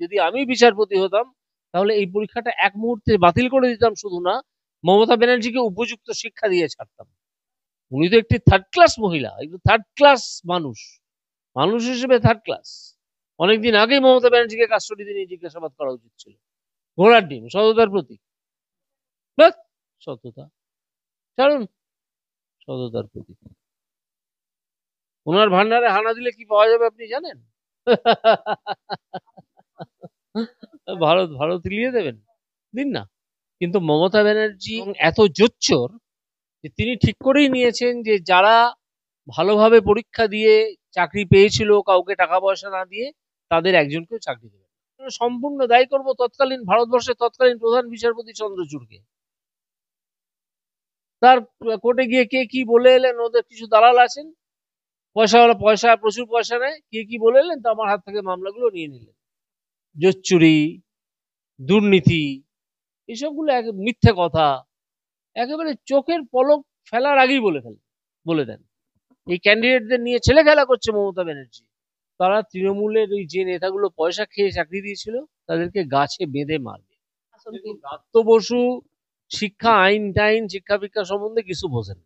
যদি আমি বিচারপতি হতাম তাহলে এই পরীক্ষাটা এক মুহূর্তে বাতিল করে দিতাম, শুধু না মমতা ব্যানার্জিকে উপযুক্ত শিক্ষা দিয়ে ছাড়তাম। উনি তো একটি থার্ড ক্লাস মহিলা, একটু থার্ড ক্লাস মানুষ, মানুষ হিসেবে থার্ড ক্লাস। অনেকদিন আগেই মমতা ব্যানার্জিকে কাস্টডিতে নিয়ে জিজ্ঞাসাবাদ করা উচিত ছিল। ঘোড়ার ডিম, সততার প্রতীক। সততা ছাড়ুন, সততার প্রতীক। ওনার ভান্ডারে হানা দিলে কি পাওয়া যাবে আপনি জানেন? ভারত লিয়ে দেবেন, দিন না। কিন্তু মমতা ব্যানার্জি এত জোচ্চোর যে তিনি ঠিক করেই নিয়েছেন যে যারা ভালোভাবে পরীক্ষা দিয়ে চাকরি পেয়েছিল কাউকে টাকা পয়সা না দিয়ে, তাদের একজনকেও চাকরি দেবেন। সম্পূর্ণ দায়ী করব তৎকালীন ভারতবর্ষের তৎকালীন প্রধান বিচারপতি চন্দ্রচূড়কে। তার কোর্টে গিয়ে কে কি বলে এলেন, ওদের কিছু দালাল আছেন, পয়সা প্রচুর পয়সা নেয়, কে কি বলে এলেন, তো আমার হাত থেকে মামলাগুলো নিয়ে নিলেন। জোচ্চুরি, দুর্নীতি, এসবগুলো মিথ্যে কথা একেবারে চোখের পলক ফেলার আগেই বলে দেন। এই ক্যান্ডিডেটদের নিয়ে ছেলে খেলা করছে মমতা ব্যানার্জি। তারা তৃণমূলের ওই যে নেতাগুলো পয়সা খেয়ে চাকরি দিয়েছিল তাদেরকে গাছে বেঁধে মারবে। ব্রাত্য বসু শিক্ষা, আইন টাইন, শিক্ষা ফিক্ষা সম্বন্ধে কিছু বোঝেন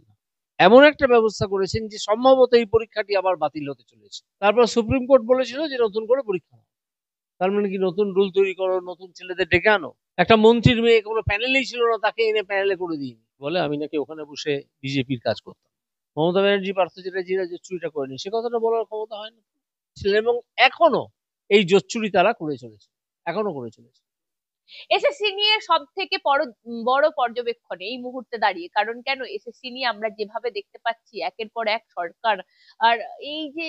না। এমন একটা ব্যবস্থা করেছেন যে সম্ভবত এই পরীক্ষাটি আবার বাতিল হতে চলেছে। তারপর সুপ্রিম কোর্ট বলেছিল যে নতুন করে পরীক্ষা হয়। তার মানে কি নতুন রুল তৈরি করো, নতুন ছেলেদের ডেকে আনো? একটা মন্ত্রীর মেয়ে কোনো প্যানেলেই ছিল না, তাকে এনে প্যানেলে করে দিইনি বলে আমি নাকি ওখানে বসে বিজেপির কাজ করতাম। মমতা ব্যানার্জি, পার্থ চ্যাটার্জিরা যে চুরিটা করেনি সে কথাটা বলার ক্ষমতা হয় না। এবং এখনো এই জোচ্চুরি তারা করে চলেছে, এখনো করে চলেছে। এসএসসি নিয়ে সব থেকে বড় পর্যবেক্ষণ এই মুহূর্তে দাঁড়িয়ে, কারণ কেন এসএসসি নিয়ে আমরা যেভাবে দেখতে পাচ্ছি একের পর এক সরকার, আর এই যে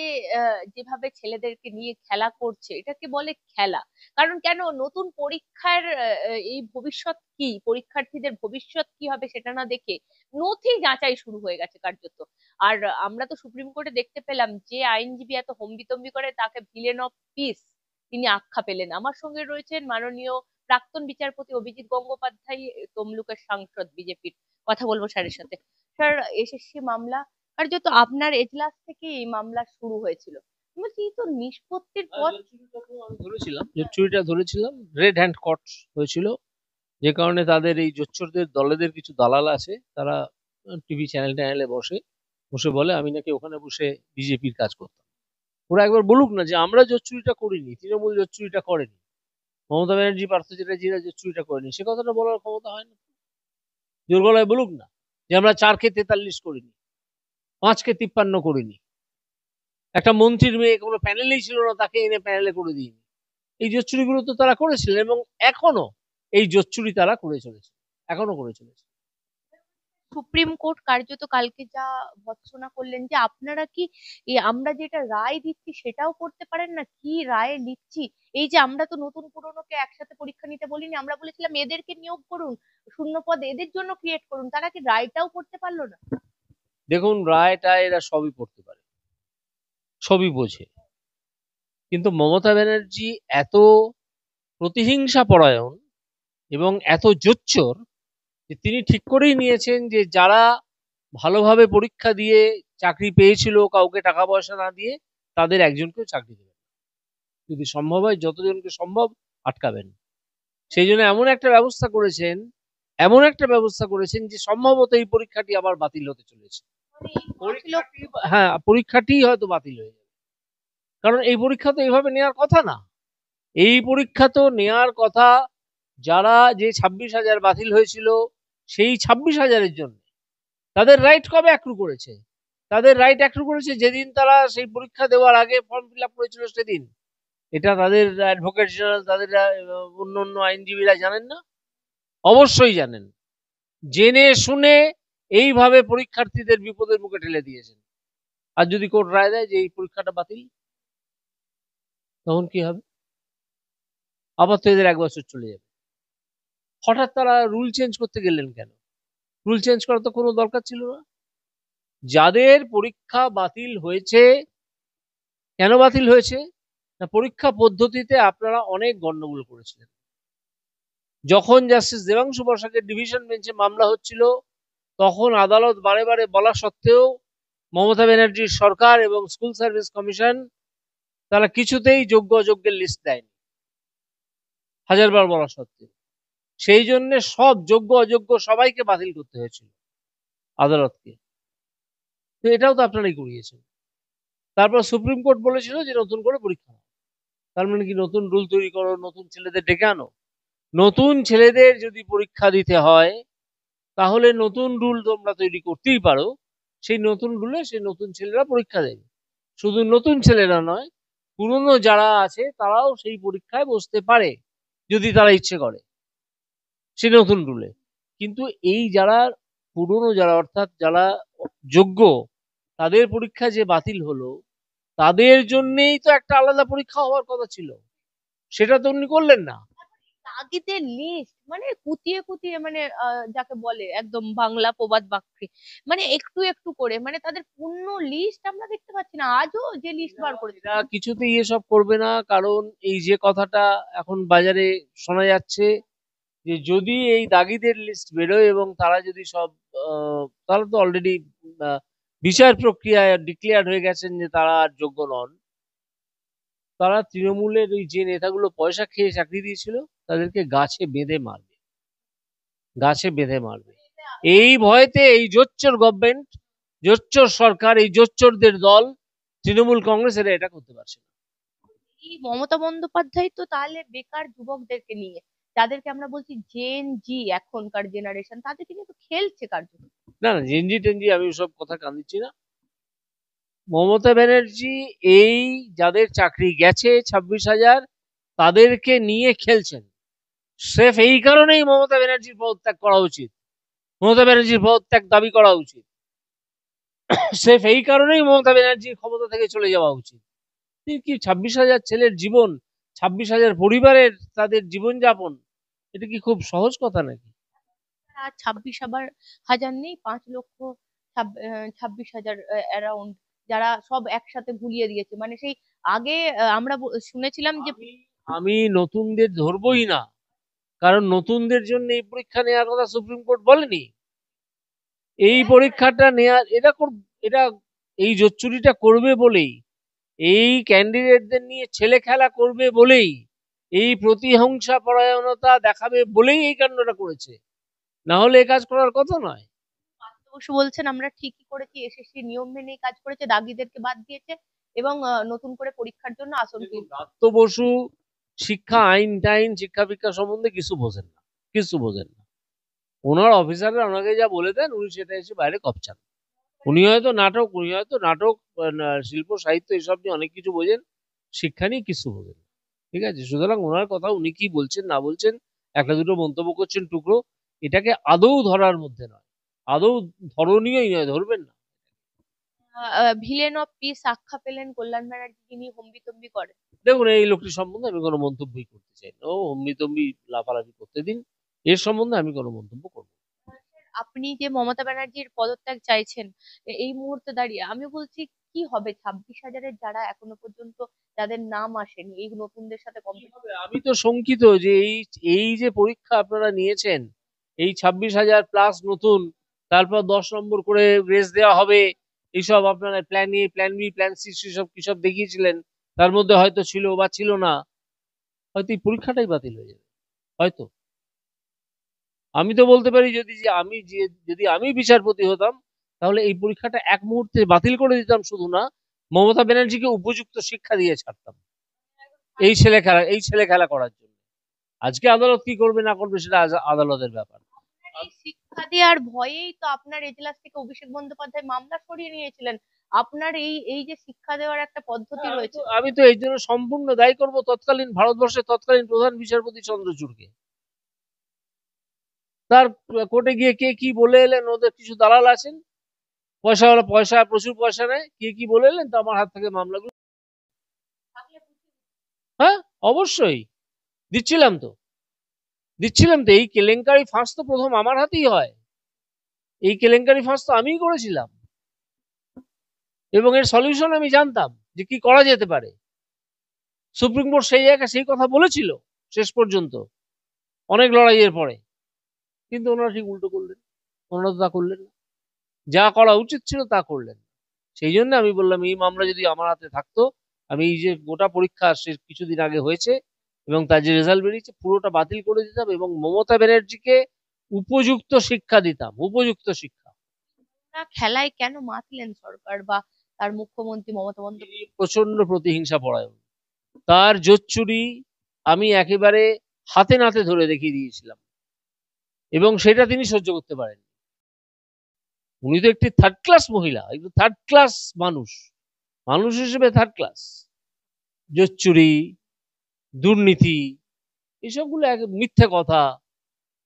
যেভাবে ছেলেদেরকে নিয়ে খেলা করছে, এটাকে বলে খেলা। কারণ কেন নতুন পরীক্ষার এই ভবিষ্যৎ কি, পরীক্ষার্থীদের ভবিষ্যৎ কি হবে সেটা না দেখে নথি যাচাই শুরু হয়ে গেছে কার্যত। আর আমরা তো সুপ্রিম কোর্টে দেখতে পেলাম যে আইনজীবী এত হম্বিতম্বি করে তাকে ভিলেন অফ পিস তিনি আখ্যা পেলেন। আমার সঙ্গে রয়েছেন মাননীয় প্রাক্তন বিচারপতি অভিজিৎ গঙ্গোপাধ্যায়, তমলুকের সাংসদ বিজেপির। কথা বলবো স্যারের সাথে। স্যার, এসএসসি মামলা কার্যত আপনার এজলাস থেকে এই মামলা শুরু হয়েছিল, বলছি তো নিষ্পত্তির পর চুরিটা ধরেছিলাম, রেড হ্যান্ড কট হয়েছিল, যে কারণে তাদের এই জোচ্চোরদের দলেদের কিছু দালাল আছে, তারা টিভি চ্যানেলে বসে বলে আমি নাকি ওখানে বসে বিজেপির কাজ করতাম। ওরা একবার বলুক না যে আমরা জোচ্চুরিটা করিনি, তৃণমূল জোচ্চুরিটা করেনি, মমতা ব্যানার্জি, পার্থ চ্যাটার্জিরা জোচ্চুরিটা করেনি, সে কথাটা বলার ক্ষমতা হয় না। জোর গলায় বলুক না যে আমরা 4কে 43 করিনি, 5কে 53 করিনি, একটা মন্ত্রীর মেয়ে কোনো প্যানেলেই ছিল না, তাকে এনে প্যানেলে করে দিইনি। এই জোচ্চুরিগুলো তো তারা করেছিলেন এবং এখনো এই জোচ্চুরি তারা করে চলেছে, এখনো করে চলেছে। সুপ্রিম কোর্ট কার্যত কালকে যা ভৎসনা করলেন যে আপনারা কি আমরা যেটা রায় দিচ্ছি সেটাও করতে পারেন না, কি রায় দিচ্ছি। এই যে আমরা তো নতুন পুরনোকে একসাথে পরীক্ষা নিতে বলিনি, আমরা বলেছিলাম এদেরকে নিয়োগ করুন, শূন্য পদ এদের জন্য ক্রিয়েট করুন, তারা কি রায়টাও করতে পারলো না? দেখুন, রায়টা এরা সবই পড়তে পারে, সবই বোঝে, কিন্তু মমতা ব্যানার্জি এত প্রতিহিংসা পরায়ণ এবং এত জোচ্চোর যে তিনি ঠিক করেই নিয়েছেন যে যারা ভালোভাবে পরীক্ষা দিয়ে চাকরি পেয়েছিল কাউকে টাকা পয়সা না দিয়ে, তাদের একজনকেও চাকরি দেবেন। যদি সম্ভব হয় যতজনকে সম্ভব আটকাবেন। সেই জন্য এমন একটা ব্যবস্থা করেছেন যে সম্ভবত এই পরীক্ষাটি আবার বাতিল হতে চলেছে। পরীক্ষাটি হয়তো বাতিল হয়ে যাবে, কারণ এই পরীক্ষা তো এইভাবে নেওয়ার কথা না। এই পরীক্ষা তো নেওয়ার কথা যারা যে 26,000 বাতিল হয়েছিল সেই 26,000-এর জন্য। তাদের রাইট কবে অ্যাক্রু করেছে? তাদের রাইট অ্যাক্রু করেছে যেদিন তারা সেই পরীক্ষা দেওয়ার আগে ফর্ম ফিল আপ করেছিল সেদিন। এটা তাদের অ্যাডভোকেট জেনারেল, তাদের অন্য আইনজীবীরা জানেন না? অবশ্যই জানেন। জেনে শুনে এইভাবে পরীক্ষার্থীদের বিপদের মুখে ঠেলে দিয়েছেন। আর যদি কোর্ট রায় দেয় যে এই পরীক্ষাটা বাতিল, তখন কি হবে? আবার তো এদের 1 বছর চলে যাবে। হঠাৎ তারা রুল চেঞ্জ করতে গেলেন কেন? রুল চেঞ্জ করার তো কোনো দরকার ছিল না। যাদের পরীক্ষা বাতিল হয়েছে, কেন বাতিল হয়েছে? না, পরীক্ষা পদ্ধতিতে আপনারা অনেক গন্ডগোল করেছিলেন। যখন জাস্টিস দেবাংশু বসাকের ডিভিশন বেঞ্চে মামলা হচ্ছিল, তখন আদালত বারে বারে বলা সত্ত্বেও মমতা ব্যানার্জির সরকার এবং স্কুল সার্ভিস কমিশন তারা কিছুতেই যোগ্য অযোগ্যের লিস্ট দেয়নি, হাজারবার বলা সত্ত্বেও। সেই জন্য সব যোগ্য অযোগ্য সবাইকে বাতিল করতে হয়েছিল আদালতকে। তো এটাও তো আপনারাই করিয়েছেন। তারপর সুপ্রিম কোর্ট বলেছিল যে নতুন করে পরীক্ষা নাও। তার মানে কি নতুন রুল তৈরি করো, নতুন ছেলেদের ডেকে আনো? নতুন ছেলেদের যদি পরীক্ষা দিতে হয় তাহলে নতুন রুল তোমরা তৈরি করতেই পারো, সেই নতুন রুলে সেই নতুন ছেলেরা পরীক্ষা দেবে। শুধু নতুন ছেলেরা নয়, পুরনো যারা আছে তারাও সেই পরীক্ষায় বসতে পারে যদি তারা ইচ্ছে করে, সেই নতুন রুলে। কিন্তু এই যারা পুরনো, যারা অর্থাৎ যারা যোগ্য, তাদের পরীক্ষা যে বাতিল হলো, তাদের জন্যেই তো একটা আলাদা পরীক্ষা হওয়ার কথা ছিল, সেটা তো উনি করলেন না। তাগিদের লিস্ট মানে কুতিয়ে কুতিয়ে, মানে যাকে বলে একদম বাংলা প্রবাদ বাক্যে, মানে একটু একটু করে, মানে তাদের পূর্ণ লিস্ট আমরা দেখতে পাচ্ছি না আজও যে লিস্ট বার করেছে। এরা কিছুতেই এসব করবে না, কারণ এই যে কথাটা এখন বাজারে শোনা যাচ্ছে যে যদি এই দাগিদের লিস্ট বেরোয় এবং তারা যদি সব তারা তো অলরেডি বিচার প্রক্রিয়ায় ডিক্লেয়ার হয়ে গেছেন যে তারা আর যোগ্য নন, তারা তৃণমূলের ওই যে নেতাগুলো পয়সা খেয়ে চাকরি দিয়েছিল তাদেরকে গাছে বেঁধে মারবে, গাছে বেঁধে মারবে। এই ভয়েতে এই জোচ্চোর গভর্নমেন্ট, জোচ্চোর সরকার, এই জোচ্চোরদের দল তৃণমূল কংগ্রেস এরা এটা করতে পারছে না। এই মমতা বন্দ্যোপাধ্যায় তো তাহলে বেকার যুবকদেরকে নিয়ে, যাদেরকে আমরা বলছি জেন জি, এখনকার জেনারেশন, তাদেরকে নিয়ে তো খেলছে কার্যত। না না, জেনজি টেনজি আমি সব কথা কান দিচ্ছি না। মমতা ব্যানার্জি এই যাদের চাকরি গেছে 26,000, তাদেরকে নিয়ে খেলছেন। স্রেফ এই কারণেই মমতা ব্যানার্জির পদত্যাগ করা উচিত, মমতা ব্যানার্জির পদত্যাগ দাবি করা উচিত। স্রেফ এই কারণেই মমতা ব্যানার্জির ক্ষমতা থেকে চলে যাওয়া উচিত। কি 26,000 ছেলের জীবন, 26,000 পরিবারের তাদের জীবনযাপন, এটা কি খুব সহজ কথা নাকি? আর 26,000 নেই, 5 লক্ষ 26,000 অ্যারাউন্ড, যারা সব একসাথে ভুলিয়ে দিয়েছে। মানে সেই আগে আমরা শুনেছিলাম যে আমি নতুনদের ধরবই না, কারণ নতুনদের জন্য এই পরীক্ষা নেওয়ার কথা সুপ্রিম কোর্ট বলেনি। এই পরীক্ষাটা নেওয়ার এরা এই জোচ্চুরিটা করবে বলেই, এই ক্যান্ডিডেটদের নিয়ে ছেলে খেলা করবে বলেই, এই প্রতিহিংসা পরায়ণতা দেখাবে বলেই এই কাণ্ডটা করেছে, না হলে এই কাজ করার কথা নয়। পার্থ বসু বলছেন আমরা ঠিকই করেছি, এসএসসি নিয়ম মেনেই কাজ করেছে, দাগিদেরকে বাদ দিয়েছে এবং নতুন করে পরীক্ষার জন্য আসন তুলছে। দত্ত বসু শিক্ষা আইন টাইন শিক্ষা ফিক্ষা সম্বন্ধে কিছু বোঝেন না, কিছু বোঝেন না। ওনার অফিসাররা ওনাকে যা বলে দেন উনি সেটা এসে বাইরে কপচান। উনি হয়তো নাটক শিল্প সাহিত্য এসব নিয়ে অনেক কিছু বোঝেন, শিক্ষা নিয়ে কিছু বোঝেন না। ঠিক আছে, সুতরাং ওনার কথা উনি কি বলছেন না বলছেন, একটা দুটো মন্তব্য করছেন টুকরো, এটাকে আদৌ ধরার মধ্যে নয়, আদৌ ধরনীয়ই নয়, ধরবেন না। ভিলেন অফ পিস আখ্যা পেলেন কল্যাণ ব্যানার্জি, যিনি হম্বিতম্বি করেন। দেখুন, এই লোকটি সম্বন্ধে আমি কোনো মন্তব্যই করতে চাই না। ও অম্বিতম্বি লাফালাফি করতে দিন, এর সম্বন্ধে আমি কোনো মন্তব্য করবো না। আপনি যে মমতা ব্যানার্জির পদত্যাগ চাইছেন, এই মুহূর্তে দাঁড়িয়ে আমি বলছি কি হবে 26,000-এর যারা এখনো পর্যন্ত যাদের নাম আসেনি, এই নতুনদের সাথে কম্পিটিশন? আমি তো শঙ্কিত যে এই এই যে পরীক্ষা আপনারা নিয়েছেন, এই 26,000 প্লাস নতুন, তারপর 10 নম্বর করে রেস দেওয়া হবে, এইসব আপনারা plan A, plan B, plan C সব কিসব দেখিয়েছিলেন, তার মধ্যে হয়তো ছিল বা ছিল না, হয়তো এই পরীক্ষাটাই বাতিল হয়ে যাবে হয়তো। আমি তো বলতে পারি যদি আমি বিচারপতি হতাম, তাহলে এই পরীক্ষাটা এক মুহূর্তে বাতিল করে দিতাম, শুধু না, মমতা ব্যানার্জিকে উপযুক্ত শিক্ষা দিয়ে ছাড়তাম এই ছেলে খেলা করার জন্য। আজকে আদালত কি করবে না করবে সেটা আদালতের ব্যাপার। এই শিক্ষা দেওয়ার ভয়েই তো আপনার এজলাস থেকে অভিষেক বন্দ্যোপাধ্যায় মামলা সরিয়ে নিয়েছিলেন। আপনার এই এই যে শিক্ষা দেওয়ার একটা পদ্ধতি রয়েছে। আমি তো এই জন্য সম্পূর্ণ দায়ী করবো ভারতবর্ষের তৎকালীন প্রধান বিচারপতি চন্দ্রচূড়কে। তার কোর্টে গিয়ে কে কি বলে এলেন, ওদের কিছু দালাল আছেন, পয়সা প্রচুর পয়সা নেয়, কে কি বলে এলেন, তো আমার হাত থেকে মামলাগুলো, হ্যাঁ অবশ্যই দিচ্ছিলাম তো এই কেলেঙ্কারি ফাঁস তো প্রথম আমার হাতেই হয়, এই কেলেঙ্কারি ফাঁস তো আমিই করেছিলাম, এবং এর সলিউশন আমি জানতাম যে কি করা যেতে পারে। সুপ্রিম কোর্ট সেই কথা বলেছিল শেষ পর্যন্ত, অনেক লড়াইয়ের পরে, কিন্তু ওনারা ঠিক উল্টো করলেন, ওনারা তো তা করলেন না, যা করা উচিত ছিল তা করলেন। সেই জন্য আমি বললাম এই মামলা যদি আমার হাতে থাকতো আমি এই যে গোটা পরীক্ষা কিছুদিন আগে হয়েছে এবং তার যে রেজাল্ট বেরিয়েছে পুরোটা বাতিল করে দিতাম এবং মমতা ব্যানার্জিকে উপযুক্ত শিক্ষা দিতাম, উপযুক্ত শিক্ষা। খেলায় কেন মাতলেন সরকার বা তার মুখ্যমন্ত্রী মমতা বন্দ্যোপাধ্যায়? প্রচন্ড প্রতিহিংসা পরায়ণ। তার জোচ্চুরি আমি একেবারে হাতে নাতে ধরে দেখিয়ে দিয়েছিলাম এবং সেটা তিনি সহ্য করতে পারেন। উনি তো একটি থার্ড ক্লাস মহিলা, একটু থার্ড ক্লাস মানুষ, মানুষ হিসেবে থার্ড ক্লাস। জোচ্চুরি, দুর্নীতি, এসবগুলো মিথ্যে কথা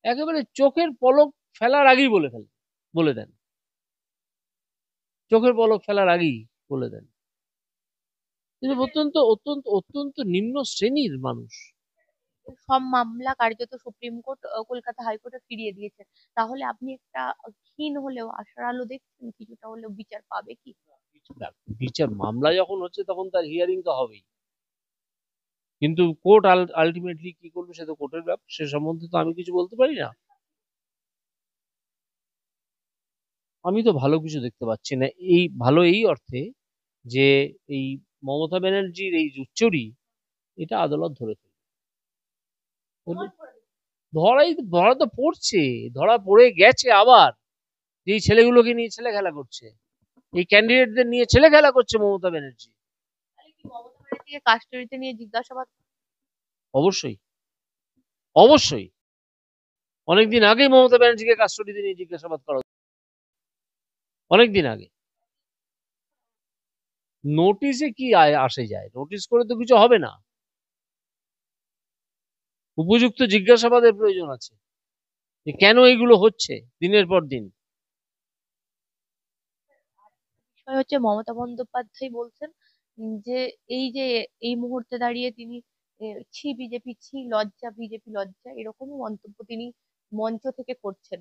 একেবারে চোখের পলক ফেলার আগেই বলে দেন, চোখের পলক ফেলার আগেই বলে দেন। কিন্তু অত্যন্ত অত্যন্ত অত্যন্ত নিম্ন শ্রেণীর মানুষ। সব মামলা কার্যত সুপ্রিম কোর্ট কলকাতা হাইকোর্টে ফিরিয়ে দিয়েছে, তাহলে আপনি একটা ক্ষীণ হলেও আশার আলো দেখছেন কিছুটা হলেও বিচার পাবে কি? বিচার মামলা যখন হচ্ছে তখন তার হিয়ারিং তো হবেই, কিন্তু কোর্ট আলটিমেটলি কি করবে সে তো কোর্টের ব্যাপার, সে সম্বন্ধে তো আমি কিছু বলতে পারি না। আমি তো ভালো কিছু দেখতে পাচ্ছি না, এই ভালো এই অর্থে যে এই মমতা ব্যানার্জির এই জুচ্চুরি এটা আদালত ধরে ধরা তো পড়ছে, ধরা পড়ে গেছে আবার। এই ছেলেগুলোকে নিয়ে ছেলে খেলা করছে, এই ক্যান্ডিডেটদের নিয়ে ছেলে খেলা করছে মমতা ব্যানার্জি। মমতা ব্যানার্জিকে কাস্টডিতে নিয়ে জিজ্ঞাসাবাদ? অবশ্যই, অবশ্যই। অনেকদিন আগেই মমতা ব্যানার্জিকে কাস্টডিতে নিয়ে জিজ্ঞাসাবাদ করা, অনেকদিন আগে। নোটিশে কি আসে যায়, নোটিশ করে তো কিছু হবে না, উপযুক্ত জিজ্ঞাসাবাদের প্রয়োজন আছে যে কেন এগুলো হচ্ছে দিনের পর দিন। বিষয় হচ্ছে মমতা বন্দ্যোপাধ্যায় বলছেন যে এই মুহূর্তে দাঁড়িয়ে তিনি ছি বিজেপি, ছি লজ্জা বিজেপি লজ্জা, এরকমই মন্তব্য তিনি মঞ্চ থেকে করছেন।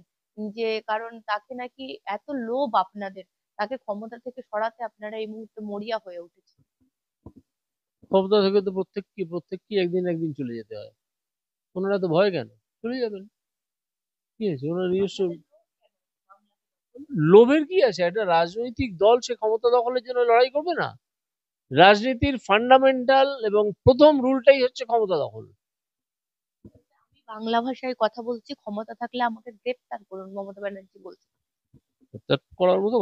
যে কারণ তাকে নাকি এত লোভ আপনাদের, তাকে ক্ষমতা থেকে সরাতে আপনারা এই মুহূর্তে মরিয়া হয়ে উঠেছে। ক্ষমতা থেকে তো প্রত্যেককে একদিন একদিন চলে যেতে হয়, ওনারা তো ভয় কেন, চলে যাবেন, কি আছে ওনার নিজস্ব। লোভের কি আছে, একটা রাজনৈতিক দল সে ক্ষমতা দখলের জন্য লড়াই করবে না? রাজনীতির ফান্ডামেন্টাল এবং প্রথম রুলটাই হচ্ছে ক্ষমতা দখল। বাংলা ভাষায় কথা বলছি, ক্ষমতা থাকলে আমাকে গ্রেপ্তার করুন, মমতা ব্যানার্জি বলছে। গ্রেপ্তার করার মতো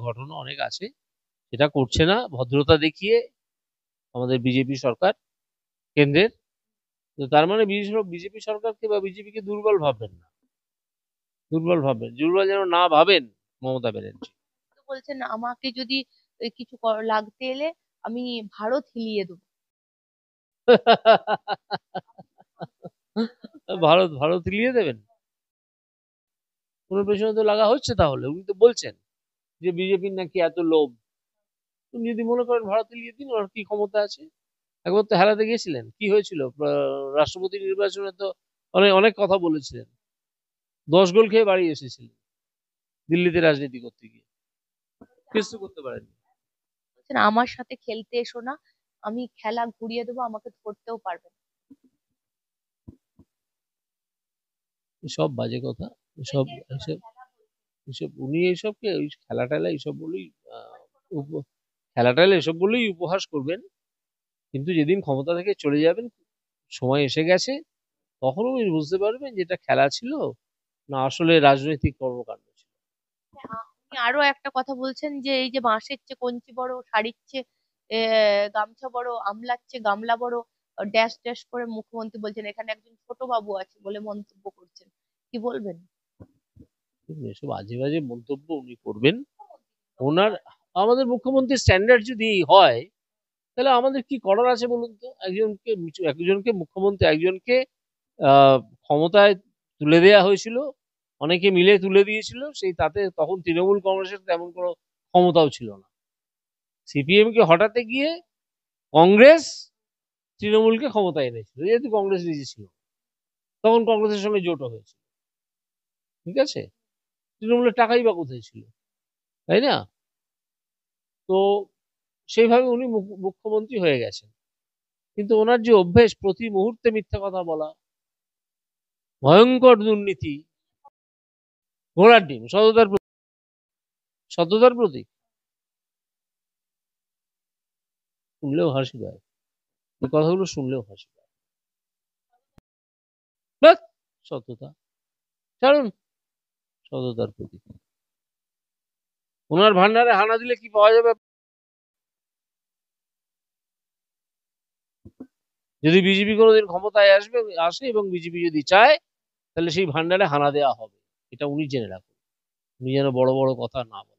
ঘটনা অনেক আছে, সেটা করছে না ভদ্রতা দেখিয়ে আমাদের বিজেপি সরকার কেন্দ্রের। তো তার মানে বিজেপি সরকারকে বা বিজেপিকে দুর্বল ভাববেন না, দুর্বল যেন না ভাবেন মমতা ব্যানার্জি। তো বলছেন আমাকে যদি কিছু লাগতে এলে আমি ভারত হিলিয়ে দেবো। ভারত লিয়ে দেবেন, কোনো পেছনে তো লাগা হচ্ছে। তাহলে উনি তো বলছেন যে বিজেপির নাকি এত লোভ, তুমি যদি মনে করেন ভারতে লিয়ে দিন, ওর কি ক্ষমতা আছে? একবার তো হেরাতে গেছিলেন, কি হয়েছিল? রাষ্ট্রপতি নির্বাচনে তো অনেক অনেক কথা বলেছিলেন, 10 গোল খেয়ে বাড়ি এসেছিলেন দিল্লিতে রাজনীতি করতে গিয়ে, কিছু করতে পারেননি। বলছেন আমার সাথে খেলতে এসো না, আমি খেলা ঘুরিয়ে দেবো, আমাকে ধরতেও পারবে না। এসব বাজে কথা, এসব এসব এসব উনি এইসবকে ওই খেলা টেলা এইসব বলেই খেলা টেলা এসব বলেই উপহাস করবেন, কিন্তু যেদিন ক্ষমতা থেকে চলে যাবেন, সময় এসে গেছে, তখন উনি বুঝতে পারবেন যে এটা খেলা ছিল না আসলে রাজনৈতিক কর্মকাণ্ড ছিল। উনি আরো একটা কথা বলছেন যে এই যে বাঁশের চেয়ে কঞ্চি বড়, শাড়ির চেয়ে গামছা বড়, আমলার চেয়ে গামলা বড়, ড্যাশ ড্যাশ করে মুখ্যমন্ত্রী বলছেন এখানে একজন ছোট বাবু আছে বলে মন্তব্য করছেন, কি বলবেন? এসব আজে বাজে মন্তব্য উনি করবেন ওনার। আমাদের মুখ্যমন্ত্রীর স্ট্যান্ডার্ড যদি এই হয় তাহলে আমাদের কি করার আছে বলুন তো? একজনকে মুখ্যমন্ত্রী, একজনকে ক্ষমতায় তুলে দেয়া হয়েছিল, অনেকে মিলে তুলে দিয়েছিল, সেই তাতে তখন তৃণমূল কংগ্রেসের তেমন কোনো ক্ষমতাও ছিল না। সিপিএম কে হটাতে গিয়ে কংগ্রেস তৃণমূলকে ক্ষমতায় এনেছিল, যেহেতু কংগ্রেস নিজে ছিল, তখন কংগ্রেসের সঙ্গে জোটও হয়েছিল, ঠিক আছে? তৃণমূলের টাকাই বা কোথায় ছিল, তাই না? তো সেইভাবে উনি মুখ্যমন্ত্রী হয়ে গেছেন, কিন্তু ওনার যে অভ্যেস প্রতি মুহূর্তে মিথ্যা কথা বলা, ভয়ঙ্কর দুর্নীতি, ঘোড়ার ডিম, সততার প্রতীক। শুনলেও হাসি পায়, এই কথাগুলো শুনলেও হাসি পায়। বাহ, সততা, ছাড়ুন, সততার প্রতীক। ওনার ভান্ডারে হানা দিলে কি পাওয়া যাবে? যদি বিজেপি কোনোদিন ক্ষমতায় আসে এবং বিজেপি যদি চায়, তাহলে সেই ভান্ডারে হানা দেওয়া হবে, এটা উনি জেনে রাখুন। উনি যেন বড় বড় কথা না বলেন।